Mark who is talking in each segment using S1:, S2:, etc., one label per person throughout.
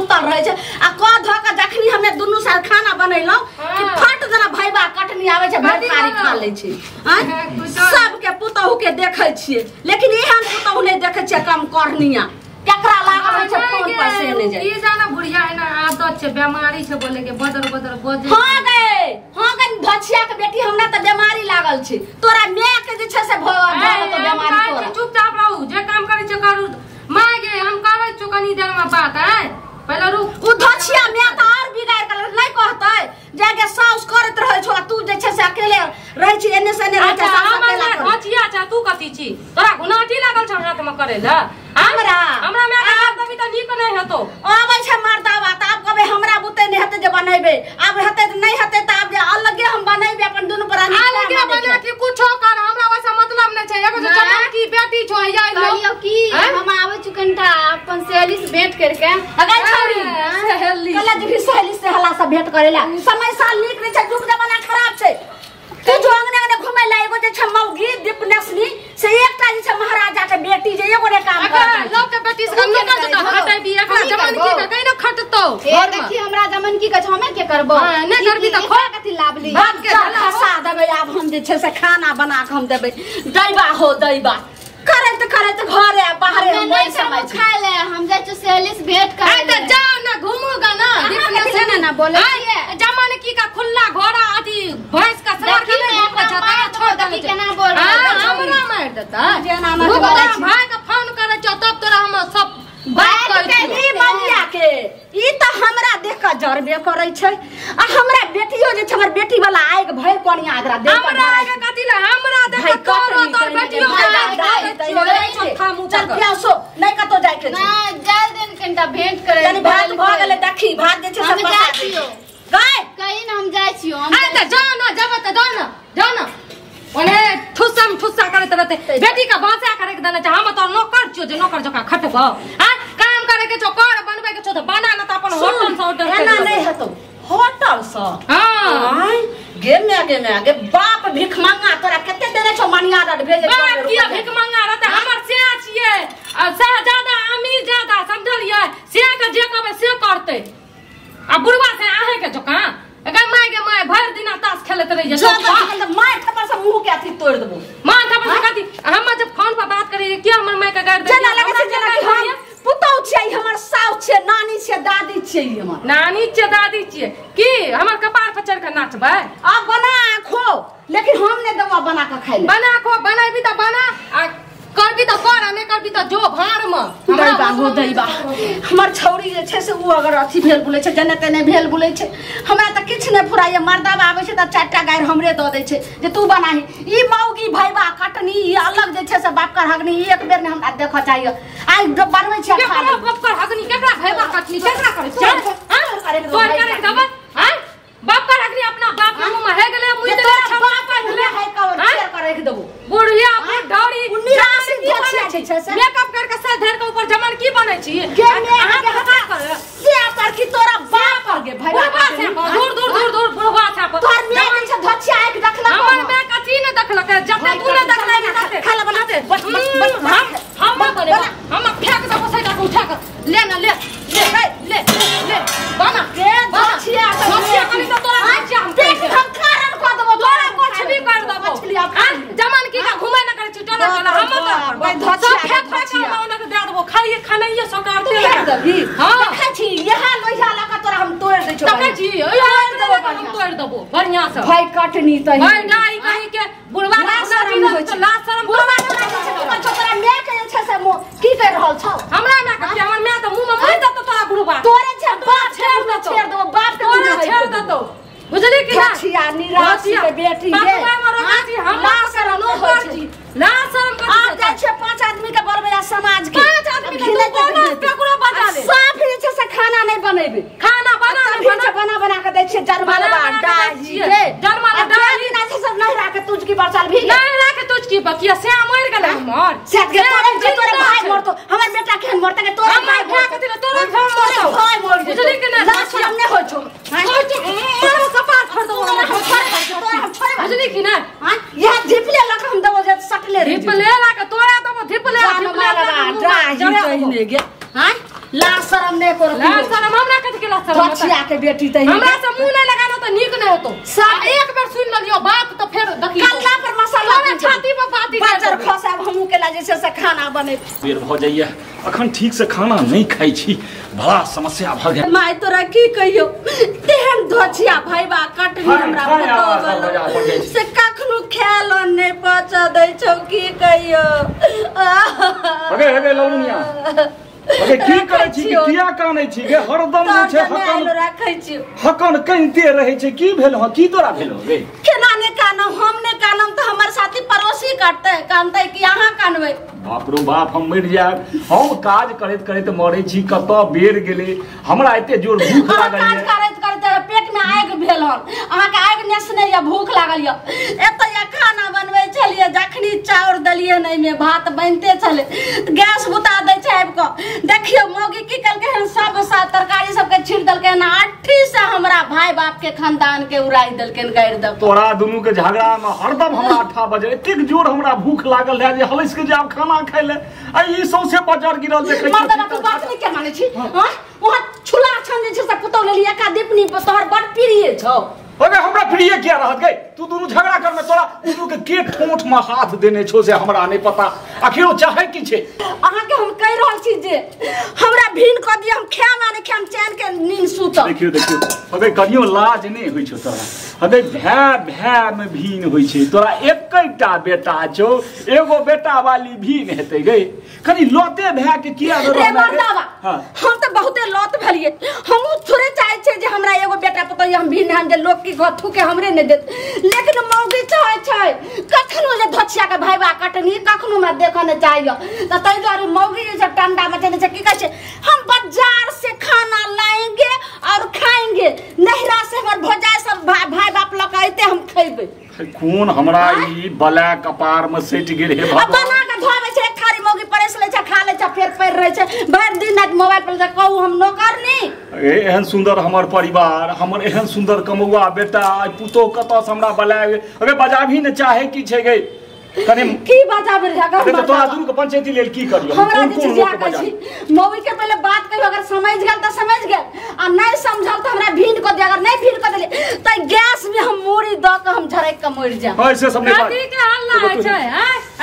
S1: सुतल रहे छे आ क ध के जखनी हमे दुनु साथ खाना बनैलौ कि फट जना भैबा कटनी आवे छे भरकारी खा ले छे सब के पुतहु के देखै छिए लेकिन एहन पुतहु नै देखै छे कम करनिया केकरा लागल छे फोन पर से नै जाय
S2: ई जाना बुढ़िया है ना आदत छे बीमारी छे बोले के बदर बदर बोझे
S1: हां गे भछिया के बेटी हमरा त बीमारी लागल छे तोरा माय के जे छे से तो बीमारी तोरा
S2: चुपचाप रहू जे काम करे छे करू माय गे हम कहै छु कनी देर में बात है पहले रुक
S1: उ धछिया में त और बिगाड़ के नै कहतै जाके साउस करत रहै छौ तू जे छे से अकेले रहै छी एने से ने रहै छ साउस अकेला
S2: धछिया छ तू कथि छी तोरा गुनाटी लागल छ हाथ में करे ल हमरा में हाथ दबी त नीक नै हेतो
S1: आबै छै मर्दावा त आब कबे हमरा बुते नै हेते जे बनैबे आब हेते त नै हेते त आब जे अलगे हम बनैबे अपन दुनु प्राणी
S2: अलगे बना के कुछो कर हमरा वैसा मतलब नै छै एगो जे चमन की बेटी छो या
S3: कहियो की हम आबै छु कनटा अपन सहेली से भेंट करके
S1: अगल छोरी सहेली कला जी सहेली से हला से भेंट करेला समय साल नीक नै छै जुग जमाना खराब छै तू जो अंगने घुमै ला एगो जे छ मौगी दीपनेसनी से एकटा जे छ महाराजा के बेटी जे एगो रे काम करे
S2: लोग के बेटी से कम कर देता खटाई भी एकरा जमन की के कहीं न खटतो
S3: ए देखी हमरा जमन की के हमें के करबो
S2: नै करबी त खो
S3: कथि लाभली
S1: भात के खसा देबै आब हम जे छै से खाना बना के हम देबै दैबा हो दैबा करत घरे बाहरे नै समय
S3: खाए ले हम जाय छ सहेली से भेंट करे
S2: आ त जाओ ना घूमोगा ना
S3: दीपनेसनी ना बोले
S2: जमन की का खुला घोड़ा अथी भैंस का सवार के नहीं बाप छता छोड़ दे
S3: केना बोल
S2: हमरा मार देता
S1: जेना ना
S2: भाई का फोन करे छ तब तोरा हम सब बात
S1: के ई मनिया के ई त हमरा देख के जरबे करे छै आ हमरा बेटियो जे छ हमर बेटी वाला आइ के भय कोनिया आगरा देख
S2: हमरा आगे कथि ला हमरा देख के तोर बेटियो
S1: चल प्यासो नै कतो जाय के
S3: ना जाय दिन कनटा भेंट करे
S1: तनी भात भ गेले देखी भात जे छै सब बता दे गए
S3: कहीं ना हम जाय छियो हम
S2: आ त जा ना जब त जा ना ओने ठुसा करत रहते बेटी का भाषा करे के देना छ हम तोर नौकर छियो जे नौकर जका खटब हां काम करे के छ कर बनबे के छ त बना ना त अपन होटल से ऑर्डर
S1: एना नै हेतो होटल से
S2: हां
S1: गे बाप भिख मंगा तोरा कते देने छ मनिया दड भेजे
S2: बाप किया भिख मंगा रहते हमर से छिए आ ज्यादा अमीर ज्यादा समझलिए से के जे कहबे से करते आ बुढ़वा से आहे के जका अगर माय भर दिन ताश खेलत रही जे
S1: माय थप्पड़ से मुंह के अथी तोड़ देबो
S2: मां थप्पड़ से कथि हम जब फोन पर बात करे क्या हमर माय का गाड़ दे
S1: जना लगे छै जना कि हम पुतौ छै हमर साउस छै नानी छै दादी छै हमर
S2: नानी छै दादी छै की हमर कपार पर चढ़ के नाचबै
S1: आ बना खो लेकिन हम ने दवा बना के खाइ
S2: बना खो बनाबी त बना आ करबी त कर नै करबी त जो भार में
S1: दैबा हो दैबा हमर छौरी जे छै से उ अगर अथी भेल बुलै छै जने तने भेल बुलै छै हमरा त किछ नै फुराय मर्दाबा आबै छै त चारटा गायर हमरे द दै छै जे तू बनाही ई मौगी भैबा कटनी ई अलग जे छै से बाप कर हगनी एक बेर ने हमरा देख चाहिए आइ बनबै छै खा ले
S2: बाप कर हगनी केकरा भैबा कटनी केकरा करे छै
S1: अरे
S2: तोर करे दबा हां बाप कर हगनी अपना बाप के मुंह में हे गेले मुई त छपा पर ले
S1: है कवर शेयर करे के देबो
S2: बुढ़िया अपने ढौरी
S1: निराश छै से
S2: मेकअप करके सर धर के ऊपर जमन की बनै छी
S1: अहाँ के हटा कर से पर की तोरा बाप पर गे भैया
S2: दूर बुढ़वा था
S1: तोर मियां के छ धछिया एक देखला
S2: हमर मैं कथि न देखलक जब तू न देखले
S1: खाला बनाते बस
S2: हम बने हम फेंक दबो सैटा को उठा के ले ना ले बना
S1: के धछिया
S2: कनी तो तोरा धछिया हम
S1: देख हम कारण को देबो
S2: तोरा कुछ भी कर देबो जमन की का घुमै न करे छी चल हम तो धछिया फेंक हम न दे देबो खाइए खानइए सरकार दे
S1: देबी
S2: हां
S1: देखै छी यहां लोहिया लगा तोरा हम तोड़ दै छौ
S2: देखै छी हम तोड़ देबो बढ़िया से
S1: भाई कटनी तही
S2: भाई नाई कहीं के बुढ़वा ना शरम हो छ ला शरम
S1: बुढ़वा ना तोरा मैं के छै से की कर रहल छौ
S2: हमरा ना के हमर मैं त मुंह में मार दत तोरा बुढ़वा
S1: तोरे छै बाप छेड़ दो बाप के
S2: तोरे छेड़ दतो बुझली कि ना
S1: छिया निराशी के बेटी गे
S2: हम ला शरम हो छी ला शरम कर
S1: आ जाय छै पांच आदमी के बरबेला समाज के
S2: पांच आदमी के कोनो पेकरो बजा ले
S1: साफ जे छै से खाना नै बनेबे
S2: खाना
S1: बना के दै छै जरमाला डाही गे
S2: जरमाला डाही
S1: ना छै सब नहीं राखे तुझ की बरसाल भी
S2: नहीं राखे तुझ की बकिया से मर गेल हमर
S1: से गे तोरे भाई मरतो हमर बेटा के मरते के तोरे भाई
S2: भाई के तोरे भाई मर
S1: बुझली कि ना लाश हमने हो छो
S2: मारो कपार फाड़ दो बुझली कि ना
S1: हां यह धिपले लक हम देबो जे सकले रे
S2: धिपले ला के तोरा तो धिपले
S1: डाही कहिने गे हां ला शरम ने एको
S2: लाज शरम हमरा कथि के लाज शरम
S1: बचिया के बेटी त
S2: हमरा से मुंह नहीं लगानो तो नीक नहीं होतो सब एक बार सुन लियो बात तो फिर देखियो
S1: कल्ला पर मसाला
S2: में छाती पर बाती
S1: बाजार खसाब हमहू के लाजे से खाना बने
S4: बेर भ जाइए अखन ठीक से खाना नहीं खाई छी बड़ा समस्या भ गेल
S1: माय तोरा की कहियो तेहन धोछिया भाईबा कटनी हमरा पतो से कखनो खेल ने पच दै छौ की कहियो
S4: अगे लौनिया अगे की करे छी कि किया कानै छी गे हरदम जे छै हकन
S1: राखै छी
S4: हकन कहिते रहै छै की भेल ह की तोरा भेल गे
S1: केना ने कानम हम ने कानम त हमर साथी पड़ोसी काटते कानते कि अहाँ कानबै
S4: बाप रो बाप हम मर जाब हम काज करैत करैत मरै छी कत बेर गेले हमरा एते जोर भूख लागल
S1: काज करैत करैत पेट में आगि भेल हन अहाँ के आगि नेसने या भूख लागल या एत या खाना बनबै छलिए जखनी चाउर दलिए नै में भात बनते छले गैस बुता दै छै आबि क देखियो मौगी की कलके हन सब सा तरकारी सब के छील दलके ना अट्ठी से हमरा भाई बाप के खानदान के उड़ाई दलके गाड़ द
S4: तोरा दुनू के झगड़ा में हरदम हमरा 8 बजे एते जोर हमरा भूख लागल है जे हलस के जाब खाना खाइ ले आ ई सौसे बाजार गिरल देखे छी
S1: मर्दना तू बात नहीं के माने छी हां वहां छुला छन जे छै से पुतौ लेली एका दीपनी तोहर बड़ प्रिय छौ
S4: अबे हमरा प्रिय क्या रहत गई तू दोनों झगड़ा कर में तोरा दोनों के ठोंठ में हाथ देने छो से हमरा नहीं पता आखिर वो चाहे की छे
S1: अहाँ के हम कह रहल छी जे हमरा भीन क दिय हम खाए माने खाम चैन के नींद सुत
S4: देखियो अबे करियो लाज नहीं होई छो तोरा अबे भै में भीन होई छे तोरा एकैटा बेटा छो एगो बेटा वाली भीन हेते गई कनी लोते भै के किया
S1: रे मर्दावा हम त बहुते लत भलिए हम थोड़े चाहे छे जे हमरा एगो बेटा पुतो हम भीन हम जे लोग की गथु के हमरे ने देत लेकिन मौगी चाहे छै कखनो जे धछिया के भाईबा कटनी कखनो में देखने चाहिए त तै द्वारे मौगी जे टंडा मचने छै की कहै छै हम बाजार से खाना लाएंगे और खाएंगे नहरा से हमर भोजाई सब भाई बाप लोग आते हम खइबे
S4: कौन हमरा ई बला कपार में सट गेल हे
S1: अब बना के धोबे छै एक थारी मौगी परेस ले छै खा ले छै फेर पैर रहे छै भर दिन रात मोबाइल पर कहू हम नौकर नहीं
S4: एहन सुंदर हमर परिवार हमर एहन सुंदर कमौआ बेटा पुतो कत से हमरा बलाए अबे बजाभी न चाहे की छै गे कने
S1: की बजाबे जगह
S4: अबे तो तोरा दुनू के पंचायती लेल की करियो
S1: हमरा दिस जे कहै छी मौगी के पहले बात कहियो अगर समझ गेल त समझ गेल आ नहीं समझल त हमरा भीन को दे अगर नहीं भीन को देले त गैस में हम मूड़ी द के हम झरक के मर जा
S4: ऐसे सब नहीं बात
S2: कथि के हल्ला है छै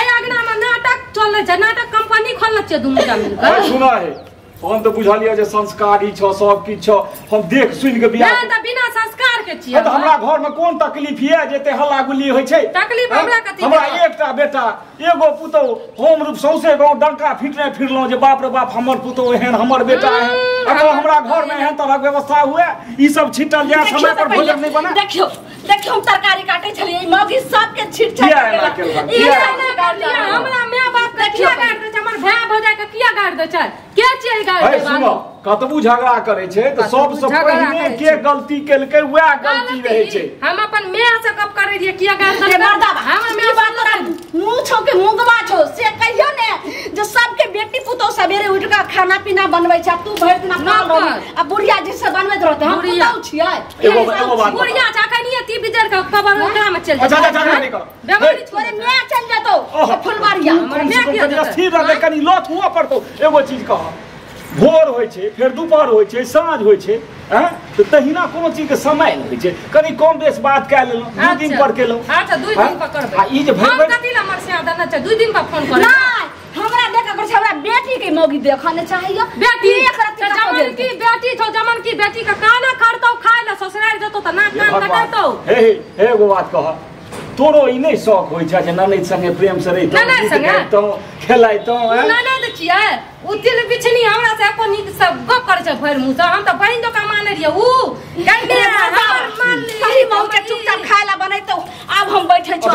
S2: ए अगना में नाटक चलै छै नाटक कंपनी खोलल छै दुनू का मिलकर
S4: सुना है हम तो बुझलिए जे संस्कारी छ सब की छ हम देख सुन के बियाह
S2: त बिना संस्कार के छियै
S4: त हमरा घर में कोन तकलीफ है जेते हल्ला गुल्ली होय छै
S2: तकलीफ हमरा कथि
S4: हमरा एकटा बेटा एगो पुतो हम रूप सौसे गांव डंका फिटने फिरलो जे बाप रे बाप हमर पुतो एहन हमर बेटा है अगर हमरा घर में एहन तरह व्यवस्था हुए ई सब छिटल जाय समय पर भोजन नहीं बना
S1: देखियो हम तरकारी काटे छलिए ई मौगी सब के छिट
S4: किया एना केलक
S2: किया हमरा माय बाप के किया गाड़ दे छै हमर भाई भौजाई के किया गाड़ दे छै के छियै गाड़ दे
S4: सुनो कतबू झगड़ा करे छै त सबसे पहिने के गलती केलकै वह गलती रहे छै
S2: हम अपन माय से गप करे रिए किया गाड़ दे
S1: मर्दावा हम माय बात तोरा मुंह छौ के मुंगवा छौ से कहियो ने जे सबके बेटी पुतो सवेरे उठ के खाना पीना बनबै छै तू भरि दिन आ बुढ़िया जी से बनबैत रहते हम पुतौ छियै
S4: एगो बात
S2: बुढ़िया जाकनिए ती बिजर के खबर ओकरा में चल
S4: अच्छा नहीं कर
S2: बेमारी
S1: तोरे माय चल जतो फुलवारिया
S4: हमर माय के स्थिर रहे कनी लत हुआ पड़तो एगो चीज कह भोर होय छै फिर दोपहर होय छै साँझ होय छै हैं तो तहिना कोनो चीज के समय होय छै कनी कम बेस बात क लेलो 2 दिन पर केलो
S2: अच्छा 2 दिन पर करबै
S4: आ ई जे
S2: हम कथि ला मरसिया देना छै 2 दिन पर फोन करे
S1: नहीं हमरा देख कर हमरा बेटी के मौगी देखने चाहिए
S2: बेटी जमन की बेटी छौ जमन की बेटी का काना करतौ खाय ला ससुराल जतो त नाक कान कटतौ
S4: हे एगो बात कह तोरो ई नहीं शौक होय छै जे ननद संगे प्रेम से रहितो
S2: ननद संगे
S4: तो खेलाइतो
S2: ननद छियै उ तिल बिछनी हमरा से अपन नीक सब गप करे छै भर मुंह से हम त बहिन जका माने रिए उ गंडे हमर मान
S1: सही मौग के चुपचाप खाय ला बनैतो आब हम बैठे छी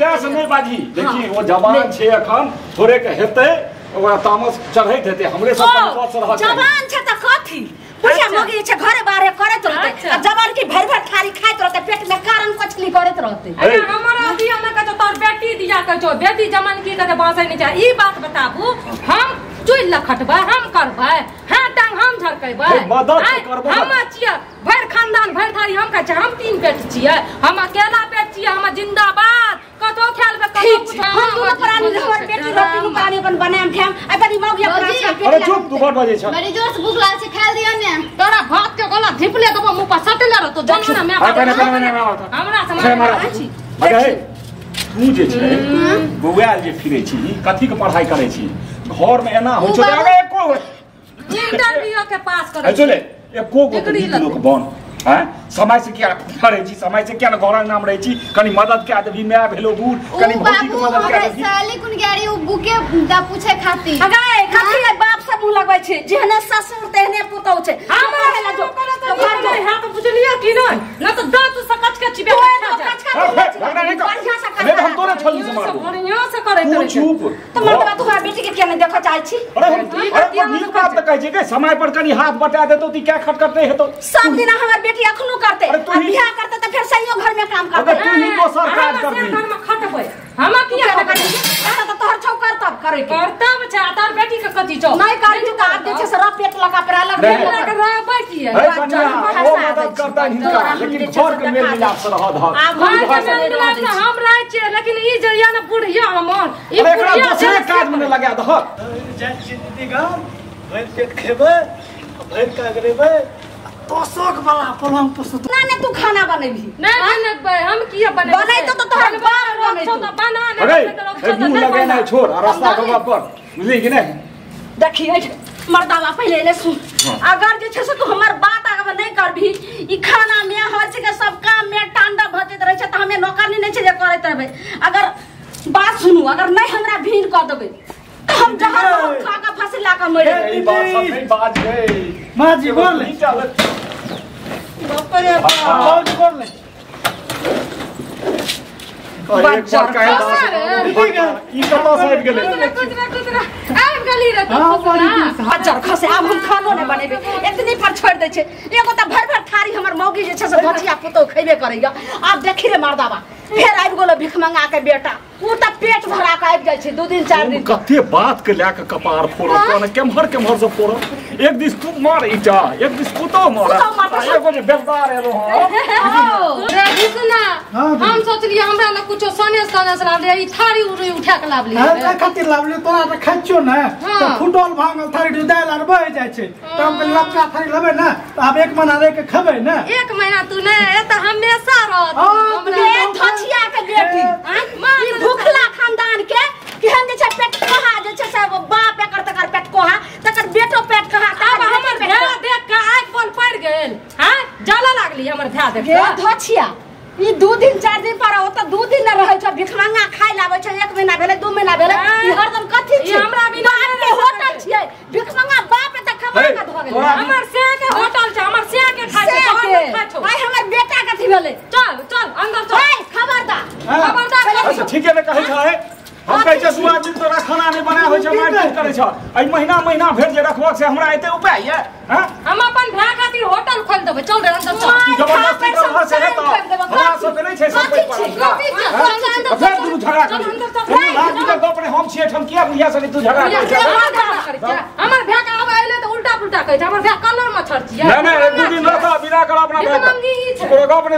S4: क्या से नहीं बाजी देखी वो जवान छै अखन थोड़े के हेतै ओकरा तामस चढ़ैत हेतै हमरे सब पंचायत से रहत
S1: जवान छै त कथि बुढ़िया मौगी छै घरे बाहरे करत रहते आ जवान की भर भर थारी खाइत रहते पेट में कारण कचली करत रहते
S2: अरे हमरा दिया न कतो तोर बेटी दिया कहो बेटी जमन की कते बासे नहीं चाहे ई बात बताबू हम चुल लखटबा हम करबै हां टांग हम झरकैबै
S4: मदद करबै
S2: हम छियै भर खानदान भर थारी हम कहै छै हम 3 पेट छियै हम अकेला पेट छियै हम जिंदाबाद कतो ख्याल बे
S1: ठीक छै हम दुनो प्राणी हमर बेटी रोटी नु पानी अपन बनाम खाम अपन मौगी अपना
S4: अरे चुप तू बड़ बजे छ
S3: बड़ी जोर से भूख लागल छै खा दियो ने
S2: तोरा भात के गोला धिपले देबो मुंह पर सटले रह तो जन्म में हमरा से
S4: अरे तू जे छै बौआल जे फिरै छी कथी के पढ़ाई करै छी घर में एना हो छै अरे एको
S2: इंटरव्यू के पास करे
S4: चले एको गो लोक बन हैं समय से क्या करे छी समय से क्या न घर नाम रहे छी कनी मदद के देबी मैं भेलो बूढ़ कनी भौजी के मदद के देबी
S3: साली कुन गाड़ी उ बुके दा पूछे खाती
S1: अगाय खाती बाप से मुंह लगबै छै जेहने ससुर तेहने पुतौ छै
S2: हमरा हेला जो तो घर में हां तो बुझलियो कि नहीं न तो दांत से कच के चिबे
S4: बढ़िया से हम तोरे छली से मार
S2: बढ़िया से करे
S4: तू चुप
S1: तो मर्दवा तोहरा बेटी के केने देखो चाहै छी
S4: अरे नीक बात त कहै छै के समय पर कनी हाथ बटा देतो ती क्या खटखट नहीं हेतो
S1: सब दिन हमर बेटी अखनो करते बियाह करते त फिर सहियो घर में काम करते
S4: तू ही दोसर काज करबी
S2: घर में खटबै हम किया करबै
S1: त तोहर छौ करतब करे के
S2: करतब छै तार बेटी के कथि छौ
S1: नहीं करी त आप जे छै से रफ पेट लगा पर अलग
S2: रहबै की है
S4: वो मदद करता हिनका लेकिन घर के मेल मिलाप से रह ध
S2: हम रह छियै लेकिन ई जे या न बुढ़िया हमर ई
S4: एकरा दूसरे काज में लगा दह
S5: जय जिंदगी गाम भर पेट खेबै भर का करेबै तो शौक वाला पलंग पर सुत
S1: ना तू खाना बनेबी
S2: नहीं बनबै हम किया बनबै
S1: बनै तो तोहर बाप बनै
S2: तो बना
S4: अरे मुंह लगे ना छोड़ रास्ता गवा पर बुझली कि नहीं
S1: देखिए मर्दावा पहले ले सुन अगर जे छै से तू हमर बात आगे नहीं करबी ई खाना में हर चीज के सब काम में टांडा भजत रहे छै त हमें नौकरनी नहीं छै जे करैत रहबे अगर बात सुनू अगर नहीं हमरा भीड़ कर देबे हम जहर खा के फांसी ला के मर
S4: यही बात सब नहीं बात गई
S5: मां जी बोल ले
S1: बाप रे
S5: बाप बोल ले
S1: बच्चा
S4: ई कतौ से आबि गेलै
S2: आबि गेली रे तू
S1: बच्चा खसे अब हम खानो नहीं बनेबे इतनी पर छोड़ दे छै एगो त भर भर थारी हमर मौगी जे छै से भजिया पुतो खइबे करैया आप देखी रे मर्दावा फिर आबि गेलो भिख मंगा के बेटा उ त पेट भरा के आबि जाय छै 2 दिन 4 दिन
S4: कते बात के ला के कपार फोड़ो कोन केमहर से फोड़ो एक दिस तू मार ईटा एक दिस पुतो मार एगो जे बेलदार एलो हो
S2: रे सुना हम सोचलिए हमरा न कुछो सने लाभ ले ई थारी उड़ी उठा के लाभ ले
S5: हां खातिर लाभले तोरा त खाइछो न त फुटबॉल भांगल थारी दाल आर बह जाय छै त हम कहली लपका थारी लेबे न त अब 1 महीना रह के खबै न
S2: 1 महीना तू ने ए त हमेशा रहत
S1: हमरा धछिया के बेटी ई भूखला खानदान के केहन जे छै पेट कोहा जे छै से बाप एकर तकर पेट कोहा तकर बेटो पेट कोहा
S2: अब हमर भै देख के आँख बोल पड़ गेल हां जाला लागली हमर भै देख
S1: के धछिया ई 2 दिन 4 दिन पर हो त 2 दिन न रहै छ भिखमंगा खाइ लाबै छ 1 महीना भेले 2 महीना भेले ई हरदम कथि छै
S2: हमरा बिना
S1: के होटल छियै भिखमंगा बाप त खबर का ध गेलै
S2: हमर से के होटल छै हमर से के खाइ छै
S1: भाई हमर बेटा कथि भेलै
S2: चल चल अंदर चल
S1: खबरदार
S4: अच्छा ठीक है कहै छै हम कहै छै सुआ दिन तोरा खाना नहीं बना होय छै मार करे छ आई महीना भेर जे रखबक से हमरा एते उपाय है हां
S2: हम अपन भै खातिर होटल खोल देबै चल रे अंदर चल
S4: जबरदस्ती कर से है तो हमरा सब नहीं छै सब पर फिर तू झगड़ा कर आज तक गप ने हम छिए हम किया बुझिया से तू झगड़ा कर
S2: हमर भै के अब आइले त उल्टा पुल्टा कहै छै हमर भै कलर में छड़ छियै
S4: नहीं 2 दिन रहता बिना कर अपना
S2: भिखमंगी छै
S4: ओकरा गप ने